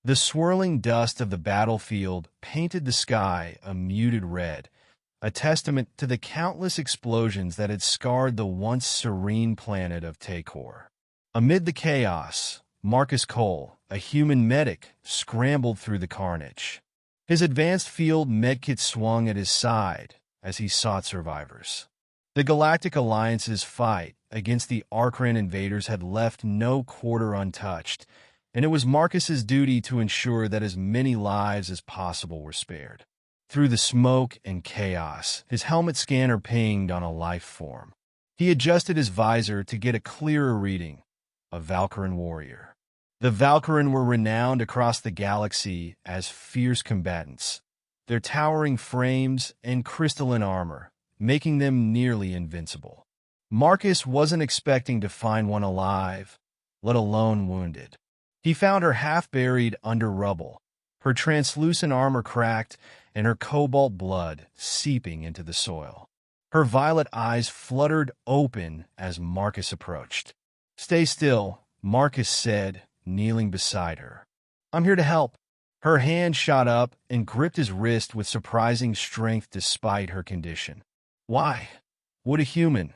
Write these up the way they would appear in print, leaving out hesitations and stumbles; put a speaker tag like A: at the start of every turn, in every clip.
A: The swirling dust of the battlefield painted the sky a muted red, a testament to the countless explosions that had scarred the once serene planet of Takor. Amid the chaos, Marcus Cole, a human medic, scrambled through the carnage. His advanced field medkit swung at his side as he sought survivors. The Galactic Alliance's fight against the Arkran invaders had left no quarter untouched, and it was Marcus's duty to ensure that as many lives as possible were spared. Through the smoke and chaos, his helmet scanner pinged on a life form. He adjusted his visor to get a clearer reading. A Valkorin warrior. The Valkorin were renowned across the galaxy as fierce combatants, their towering frames and crystalline armor making them nearly invincible. Marcus wasn't expecting to find one alive, let alone wounded. He found her half-buried under rubble, her translucent armor cracked and her cobalt blood seeping into the soil. Her violet eyes fluttered open as Marcus approached. "Stay still," Marcus said, kneeling beside her. "I'm here to help." Her hand shot up and gripped his wrist with surprising strength despite her condition. "Why would a human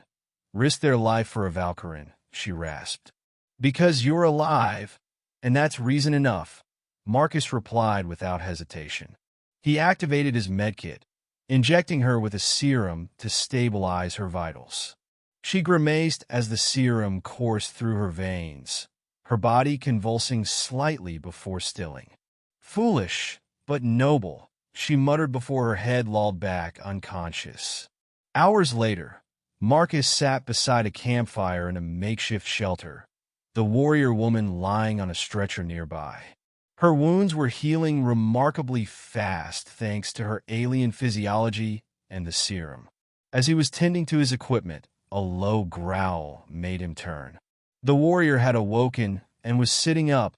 A: risk their life for a Valkorin?" she rasped. "Because you're alive, and that's reason enough," Marcus replied without hesitation. He activated his medkit, injecting her with a serum to stabilize her vitals. She grimaced as the serum coursed through her veins, her body convulsing slightly before stilling. "Foolish, but noble," she muttered before her head lolled back unconscious. Hours later, Marcus sat beside a campfire in a makeshift shelter, the warrior woman lying on a stretcher nearby. Her wounds were healing remarkably fast thanks to her alien physiology and the serum. As he was tending to his equipment, a low growl made him turn. The warrior had awoken and was sitting up,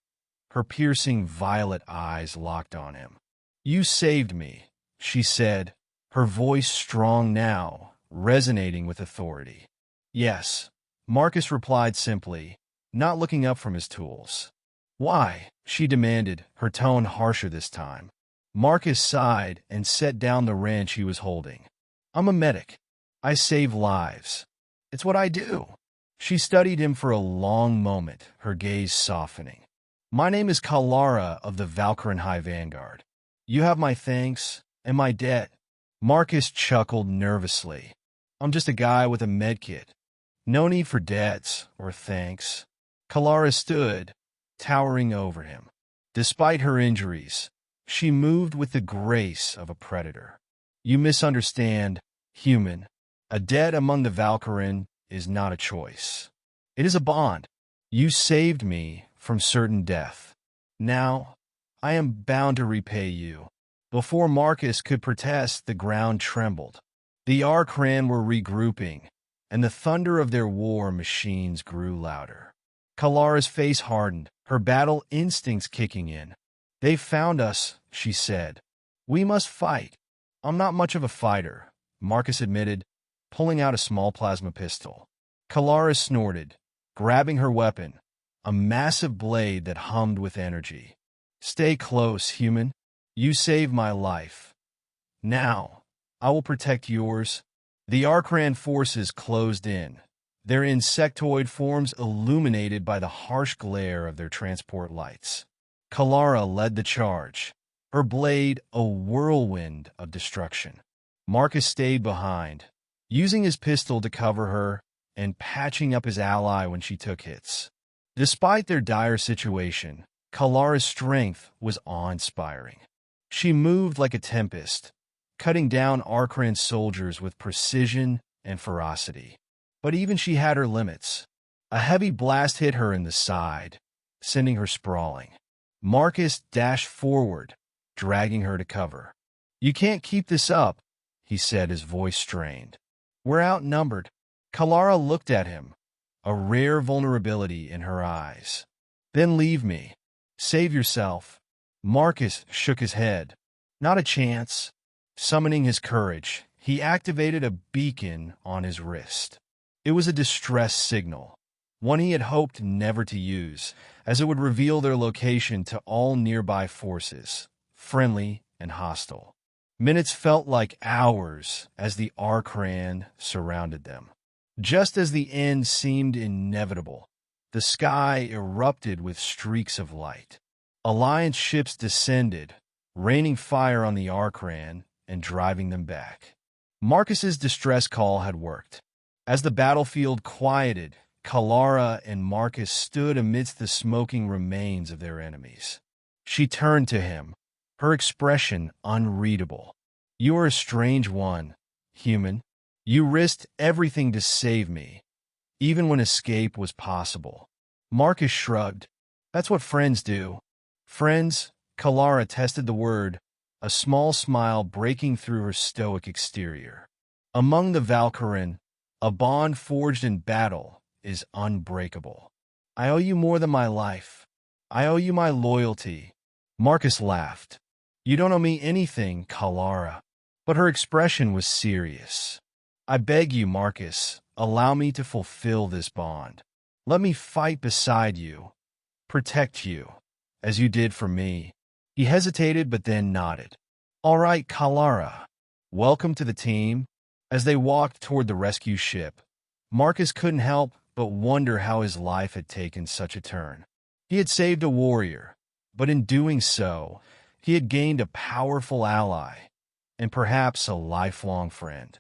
A: her piercing violet eyes locked on him. "You saved me," she said, her voice strong now, resonating with authority. "Yes," Marcus replied simply, not looking up from his tools. "Why?" she demanded, her tone harsher this time. Marcus sighed and set down the wrench he was holding. "I'm a medic. I save lives. It's what I do." She studied him for a long moment, her gaze softening. "My name is Kaelara of the Valkorin High Vanguard. You have my thanks and my debt." Marcus chuckled nervously. "I'm just a guy with a medkit. No need for debts or thanks." Kaelara stood, towering over him. Despite her injuries, she moved with the grace of a predator. "You misunderstand, human. A debt among the Valkorin is not a choice. It is a bond. You saved me from certain death. Now, I am bound to repay you." Before Marcus could protest, the ground trembled. The Arkran were regrouping, and the thunder of their war machines grew louder. Kaelara's face hardened, her battle instincts kicking in. "They've found us," she said. "We must fight." "I'm not much of a fighter," Marcus admitted, pulling out a small plasma pistol. Kaelara snorted, grabbing her weapon, a massive blade that hummed with energy. "Stay close, human. You saved my life. Now, I will protect yours." The Arkran forces closed in, their insectoid forms illuminated by the harsh glare of their transport lights. Kaelara led the charge, her blade a whirlwind of destruction. Marcus stayed behind, using his pistol to cover her and patching up his ally when she took hits. Despite their dire situation, Kaelara's strength was awe-inspiring. She moved like a tempest, cutting down Arkran soldiers with precision and ferocity. But even she had her limits. A heavy blast hit her in the side, sending her sprawling. Marcus dashed forward, dragging her to cover. "You can't keep this up," he said, his voice strained. "We're outnumbered." Kaelara looked at him, a rare vulnerability in her eyes. "Then leave me. Save yourself." Marcus shook his head. "Not a chance." Summoning his courage, he activated a beacon on his wrist. It was a distress signal, one he had hoped never to use, as it would reveal their location to all nearby forces, friendly and hostile. Minutes felt like hours as the Arkran surrounded them. Just as the end seemed inevitable, the sky erupted with streaks of light. Alliance ships descended, raining fire on the Arkran and driving them back. Marcus's distress call had worked. As the battlefield quieted, Kaelara and Marcus stood amidst the smoking remains of their enemies. She turned to him, her expression unreadable. "You are a strange one, human. You risked everything to save me, even when escape was possible." Marcus shrugged. "That's what friends do." "Friends?" Kaelara tested the word, a small smile breaking through her stoic exterior. "Among the Valkorin, a bond forged in battle is unbreakable. I owe you more than my life. I owe you my loyalty." Marcus laughed. "You don't owe me anything, Kaelara." But her expression was serious. "I beg you, Marcus, allow me to fulfill this bond. Let me fight beside you, protect you, as you did for me." He hesitated but then nodded. "All right, Kaelara. Welcome to the team." As they walked toward the rescue ship, Marcus couldn't help but wonder how his life had taken such a turn. He had saved a warrior, but in doing so, he had gained a powerful ally and perhaps a lifelong friend.